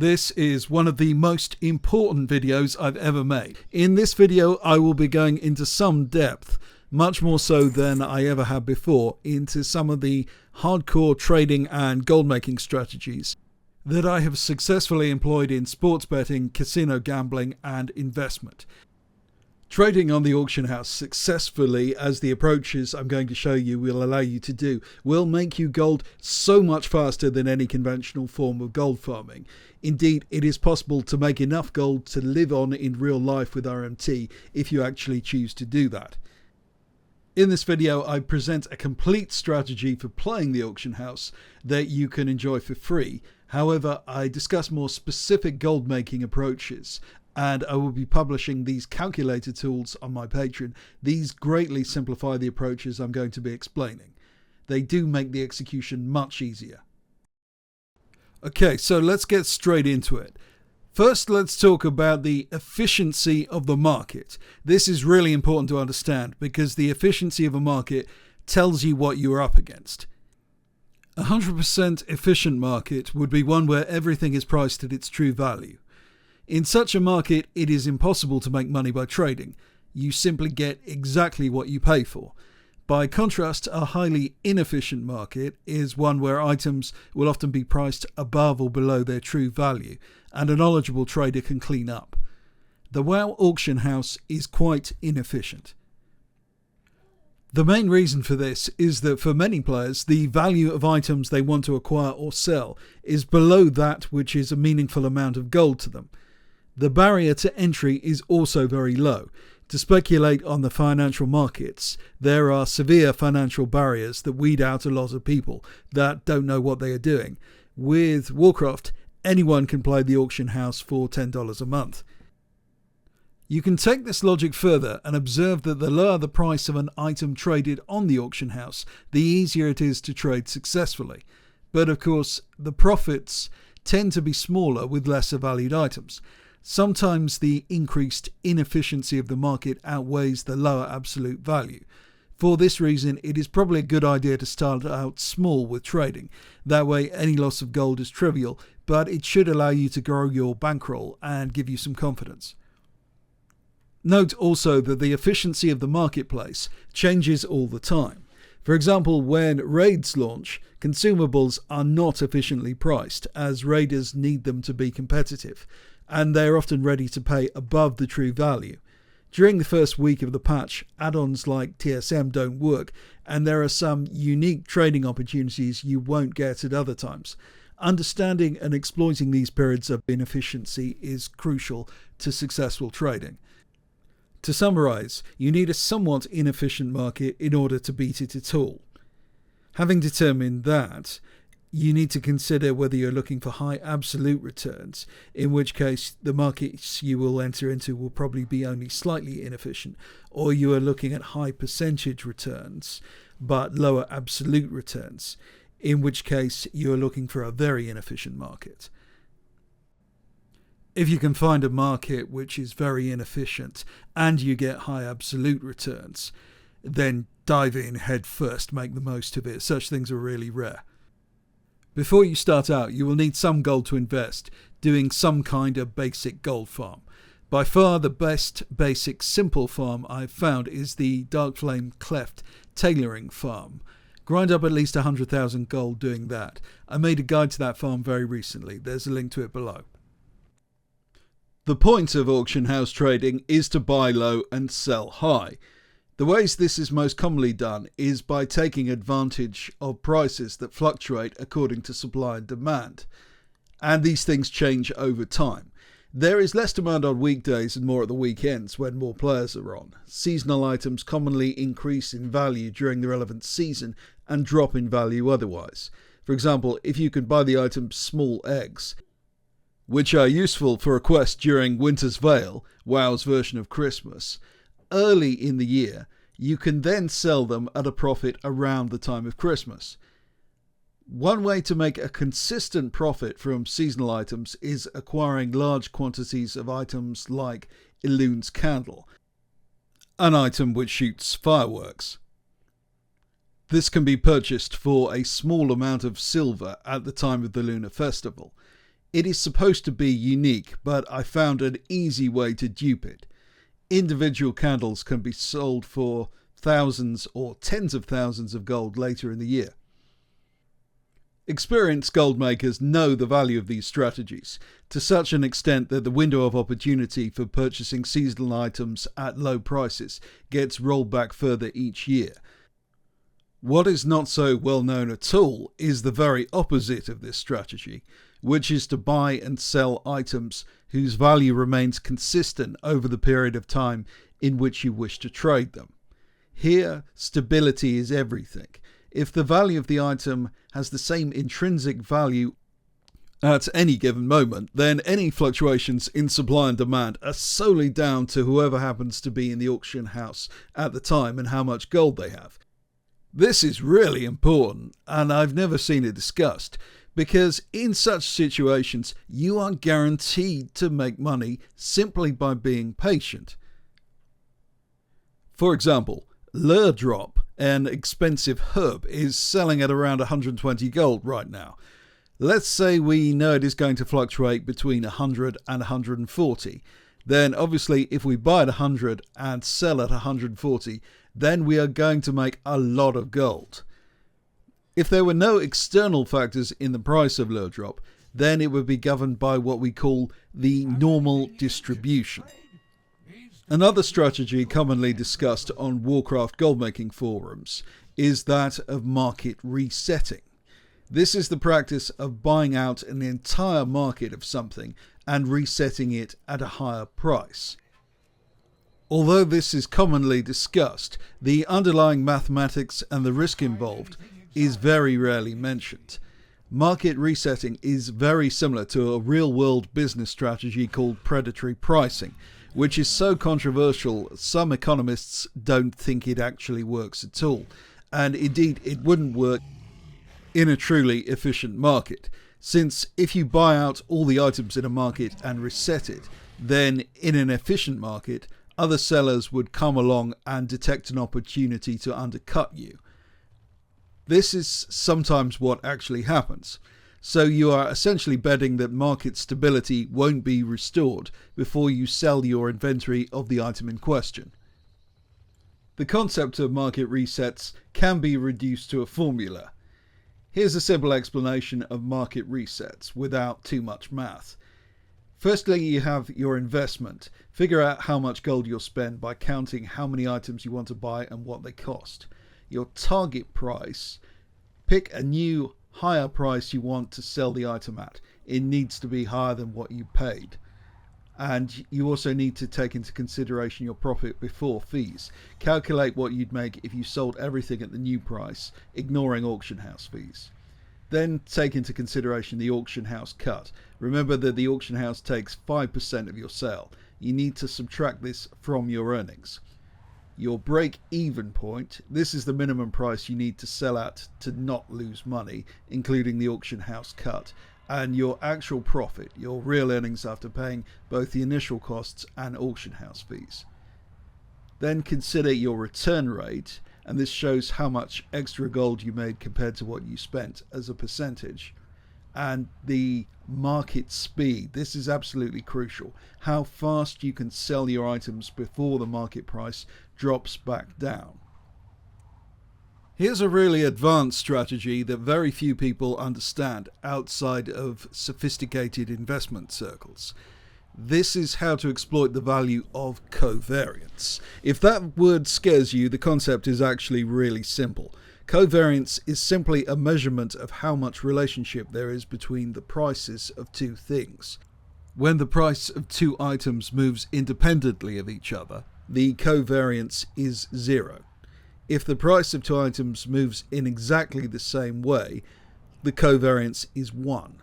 This is one of the most important videos I've ever made. In this video, I will be going into some depth, much more so than I ever have before, into some of the hardcore trading and gold making strategies that I have successfully employed in sports betting, casino gambling, and investment. Trading on the auction house successfully, as the approaches I'm going to show you will allow you to do, will make you gold so much faster than any conventional form of gold farming. Indeed, it is possible to make enough gold to live on in real life with RMT if you actually choose to do that. In this video, I present a complete strategy for playing the auction house that you can enjoy for free. However, I discuss more specific gold making approaches, and I will be publishing these calculator tools on my Patreon. These greatly simplify the approaches I'm going to be explaining. They do make the execution much easier. Okay, so let's get straight into it. First, let's talk about the efficiency of the market. This is really important to understand because the efficiency of a market tells you what you are up against. A 100% efficient market would be one where everything is priced at its true value. In such a market, it is impossible to make money by trading. You simply get exactly what you pay for. By contrast, a highly inefficient market is one where items will often be priced above or below their true value, and a knowledgeable trader can clean up. The WoW auction house is quite inefficient. The main reason for this is that for many players, the value of items they want to acquire or sell is below that which is a meaningful amount of gold to them. The barrier to entry is also very low. To speculate on the financial markets, there are severe financial barriers that weed out a lot of people that don't know what they are doing. With Warcraft, anyone can play the auction house for $10 a month. You can take this logic further and observe that the lower the price of an item traded on the auction house, the easier it is to trade successfully. But of course, the profits tend to be smaller with lesser valued items. Sometimes the increased inefficiency of the market outweighs the lower absolute value. For this reason, it is probably a good idea to start out small with trading. That way, any loss of gold is trivial, but it should allow you to grow your bankroll and give you some confidence. Note also that the efficiency of the marketplace changes all the time. For example, when raids launch, consumables are not efficiently priced, as raiders need them to be competitive, and they are often ready to pay above the true value. During the first week of the patch, add-ons like TSM don't work, and there are some unique trading opportunities you won't get at other times. Understanding and exploiting these periods of inefficiency is crucial to successful trading. To summarize, you need a somewhat inefficient market in order to beat it at all. Having determined that, you need to consider whether you're looking for high absolute returns, in which case the markets you will enter into will probably be only slightly inefficient, or you are looking at high percentage returns but lower absolute returns, in which case you are looking for a very inefficient market. If you can find a market which is very inefficient and you get high absolute returns, then dive in head first, make the most of it. Such things are really rare. Before you start out, you will need some gold to invest, doing some kind of basic gold farm. By far the best basic simple farm I've found is the Dark Flame Cleft tailoring farm. Grind up at least 100,000 gold doing that. I made a guide to that farm very recently. There's a link to it below. The point of auction house trading is to buy low and sell high. The ways this is most commonly done is by taking advantage of prices that fluctuate according to supply and demand, and these things change over time. There is less demand on weekdays and more at the weekends when more players are on. Seasonal items commonly increase in value during the relevant season and drop in value otherwise. For example, if you can buy the item Small Eggs, which are useful for a quest during Winter's Veil, WoW's version of Christmas, early in the year, you can then sell them at a profit around the time of Christmas. One way to make a consistent profit from seasonal items is acquiring large quantities of items like Elun's Candle, an item which shoots fireworks. This can be purchased for a small amount of silver at the time of the Lunar Festival. It is supposed to be unique, but I found an easy way to dupe it. Individual candles can be sold for thousands or tens of thousands of gold later in the year. Experienced gold makers know the value of these strategies, to such an extent that the window of opportunity for purchasing seasonal items at low prices gets rolled back further each year. What is not so well known at all is the very opposite of this strategy, which is to buy and sell items whose value remains consistent over the period of time in which you wish to trade them. Here, stability is everything. If the value of the item has the same intrinsic value at any given moment, then any fluctuations in supply and demand are solely down to whoever happens to be in the auction house at the time and how much gold they have. This is really important, and I've never seen it discussed, because in such situations you are guaranteed to make money simply by being patient. For example, Lure Drop, an expensive herb, is selling at around 120 gold right now. Let's say we know it is going to fluctuate between 100 and 140. Then obviously if we buy at 100 and sell at 140, then we are going to make a lot of gold. If there were no external factors in the price of Lure Drop, then it would be governed by what we call the normal distribution. Another strategy commonly discussed on Warcraft goldmaking forums is that of market resetting. This is the practice of buying out an entire market of something and resetting it at a higher price. Although this is commonly discussed, the underlying mathematics and the risk involved is very rarely mentioned. Market resetting is very similar to a real-world business strategy called predatory pricing, which is so controversial some economists don't think it actually works at all. And indeed, it wouldn't work in a truly efficient market, since if you buy out all the items in a market and reset it, then in an efficient market, other sellers would come along and detect an opportunity to undercut you. This is sometimes what actually happens. So you are essentially betting that market stability won't be restored before you sell your inventory of the item in question. The concept of market resets can be reduced to a formula. Here's a simple explanation of market resets without too much math. Firstly, you have your investment. Figure out how much gold you'll spend by counting how many items you want to buy and what they cost. Your target price. Pick a new higher price you want to sell the item at. It needs to be higher than what you paid. And you also need to take into consideration your profit before fees. Calculate what you'd make if you sold everything at the new price, ignoring auction house fees. Then take into consideration the auction house cut. Remember that the auction house takes 5% of your sale. You need to subtract this from your earnings. Your break-even point, this is the minimum price you need to sell at to not lose money, including the auction house cut, and your actual profit, your real earnings after paying both the initial costs and auction house fees. Then consider your return rate, and this shows how much extra gold you made compared to what you spent as a percentage. And the market speed, this is absolutely crucial. How fast you can sell your items before the market price drops back down. Here's a really advanced strategy that very few people understand outside of sophisticated investment circles. This is how to exploit the value of covariance. If that word scares you, the concept is actually really simple. Covariance is simply a measurement of how much relationship there is between the prices of two things. When the price of two items moves independently of each other, the covariance is 0. If the price of two items moves in exactly the same way, the covariance is 1.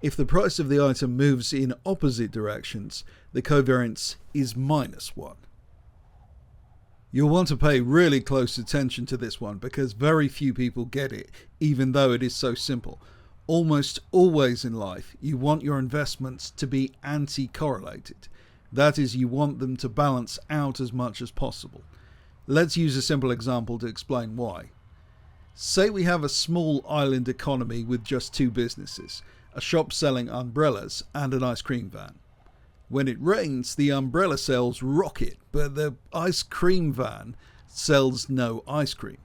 If the price of the item moves in opposite directions, the covariance is -1. You'll want to pay really close attention to this one because very few people get it, even though it is so simple. Almost always in life, you want your investments to be anti-correlated. That is, you want them to balance out as much as possible. Let's use a simple example to explain why. Say we have a small island economy with just two businesses. a shop selling umbrellas, and an ice cream van. When it rains, the umbrella sales rocket, but the ice cream van sells no ice cream.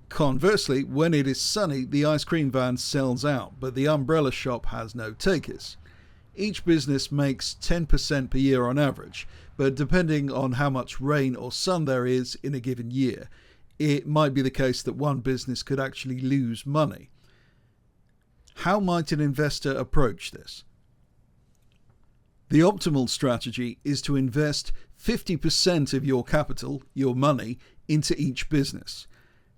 Conversely, when it is sunny, the ice cream van sells out, but the umbrella shop has no takers. Each business makes 10% per year on average, but depending on how much rain or sun there is in a given year, it might be the case that one business could actually lose money. How might an investor approach this? The optimal strategy is to invest 50% of your capital, your money, into each business.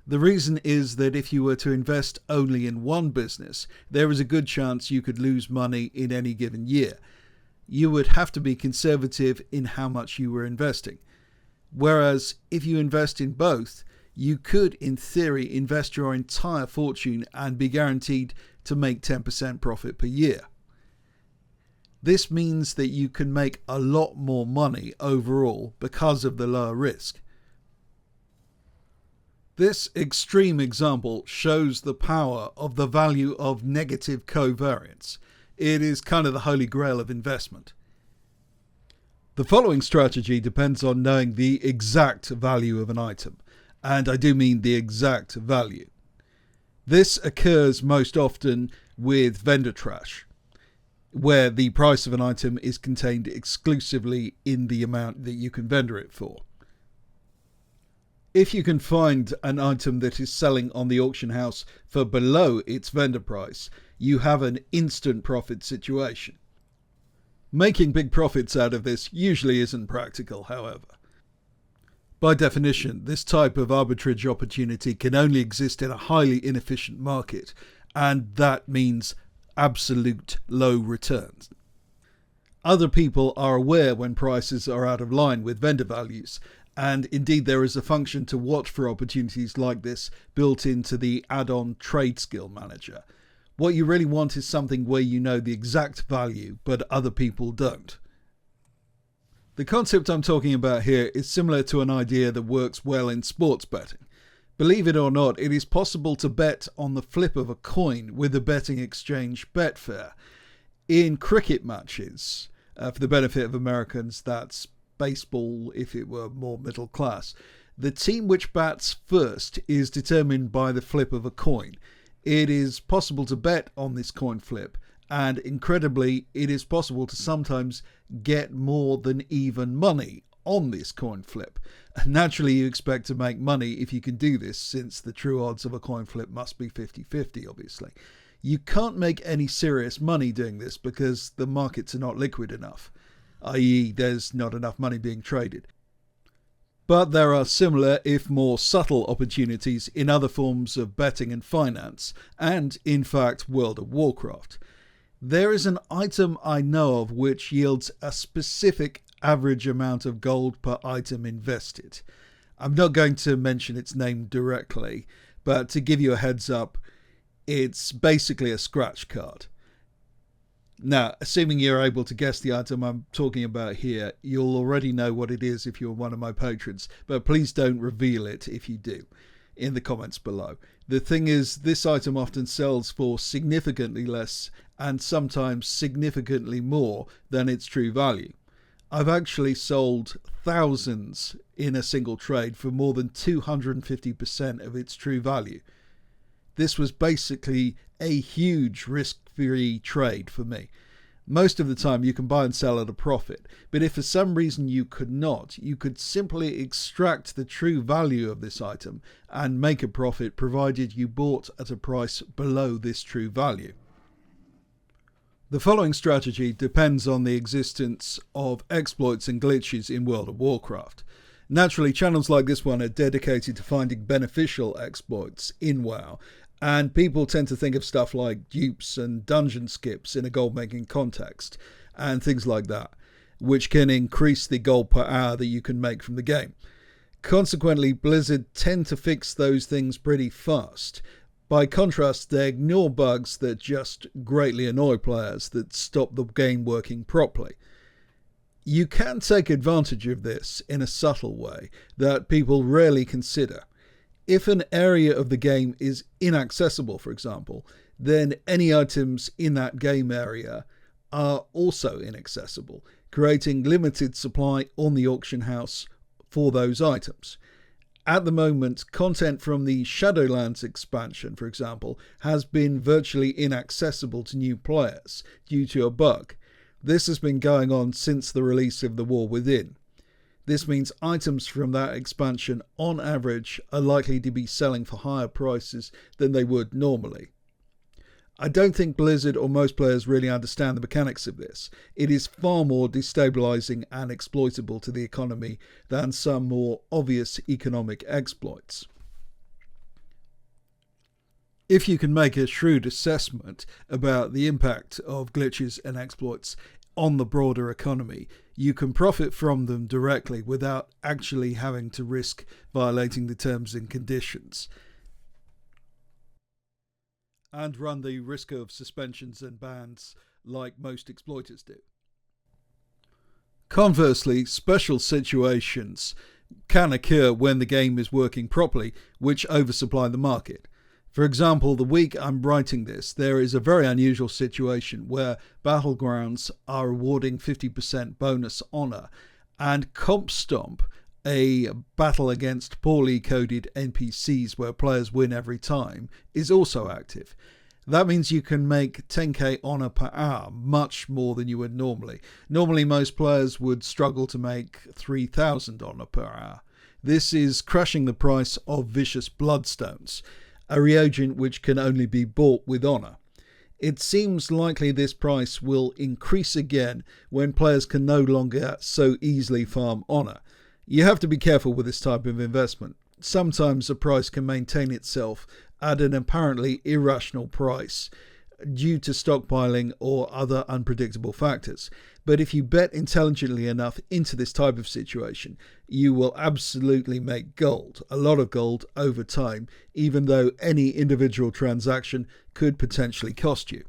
The reason is that if you were to invest only in one business, there is a good chance you could lose money in any given year. You would have to be conservative in how much you were investing. Whereas if you invest in both, you could, in theory, invest your entire fortune and be guaranteed to make 10% profit per year. This means that you can make a lot more money overall because of the lower risk. This extreme example shows the power of the value of negative covariance. It is kind of the holy grail of investment. The following strategy depends on knowing the exact value of an item, and I do mean the exact value. This occurs most often with vendor trash, where the price of an item is contained exclusively in the amount that you can vendor it for. If you can find an item that is selling on the auction house for below its vendor price, you have an instant profit situation. Making big profits out of this usually isn't practical, however. By definition, this type of arbitrage opportunity can only exist in a highly inefficient market, and that means absolute low returns. Other people are aware when prices are out of line with vendor values, and indeed there is a function to watch for opportunities like this built into the add-on Trade Skill Manager. What you really want is something where you know the exact value, but other people don't. The concept I'm talking about here is similar to an idea that works well in sports betting. Believe it or not, it is possible to bet on the flip of a coin with the betting exchange Betfair. In cricket matches, for the benefit of Americans, that's baseball if it were more middle class. The team which bats first is determined by the flip of a coin. It is possible to bet on this coin flip, and incredibly, it is possible to sometimes get more than even money on this coin flip. Naturally, you expect to make money if you can do this, since the true odds of a coin flip must be 50-50, obviously. You can't make any serious money doing this because the markets are not liquid enough, i.e. there's not enough money being traded. But there are similar, if more subtle, opportunities in other forms of betting and finance, and in fact World of Warcraft. There is an item I know of which yields a specific average amount of gold per item invested. I'm not going to mention its name directly, but to give you a heads up, it's basically a scratch card. Now, assuming you're able to guess the item I'm talking about here, you'll already know what it is if you're one of my patrons, but please don't reveal it if you do in the comments below. The thing is, this item often sells for significantly less and sometimes significantly more than its true value. I've actually sold thousands in a single trade for more than 250% of its true value. This was basically a huge risk-free trade for me. Most of the time you can buy and sell at a profit, but if for some reason you could not, you could simply extract the true value of this item and make a profit provided you bought at a price below this true value. The following strategy depends on the existence of exploits and glitches in World of Warcraft. Naturally, channels like this one are dedicated to finding beneficial exploits in WoW, and people tend to think of stuff like dupes and dungeon skips in a gold making context, and things like that, which can increase the gold per hour that you can make from the game. Consequently, Blizzard tend to fix those things pretty fast. By contrast, they ignore bugs that just greatly annoy players that stop the game working properly. You can take advantage of this in a subtle way that people rarely consider. If an area of the game is inaccessible, for example, then any items in that game area are also inaccessible, creating limited supply on the auction house for those items. At the moment, content from the Shadowlands expansion, for example, has been virtually inaccessible to new players due to a bug. This has been going on since the release of The War Within. This means items from that expansion, on average, are likely to be selling for higher prices than they would normally. I don't think Blizzard or most players really understand the mechanics of this. It is far more destabilizing and exploitable to the economy than some more obvious economic exploits. If you can make a shrewd assessment about the impact of glitches and exploits on the broader economy, you can profit from them directly without actually having to risk violating the terms and conditions, and run the risk of suspensions and bans like most exploiters do. Conversely, special situations can occur when the game is working properly, which oversupply the market. For example, the week I'm writing this, there is a very unusual situation where Battlegrounds are awarding 50% bonus honor, and Comp Stomp, a battle against poorly coded NPCs where players win every time, is also active. That means you can make 10k honor per hour, much more than you would normally. Normally most players would struggle to make 3000 honor per hour. This is crushing the price of Vicious Bloodstones, a reagent which can only be bought with honor. It seems likely this price will increase again when players can no longer so easily farm honor. You have to be careful with this type of investment. Sometimes a price can maintain itself at an apparently irrational price due to stockpiling or other unpredictable factors. But if you bet intelligently enough into this type of situation, you will absolutely make gold, a lot of gold over time, even though any individual transaction could potentially cost you.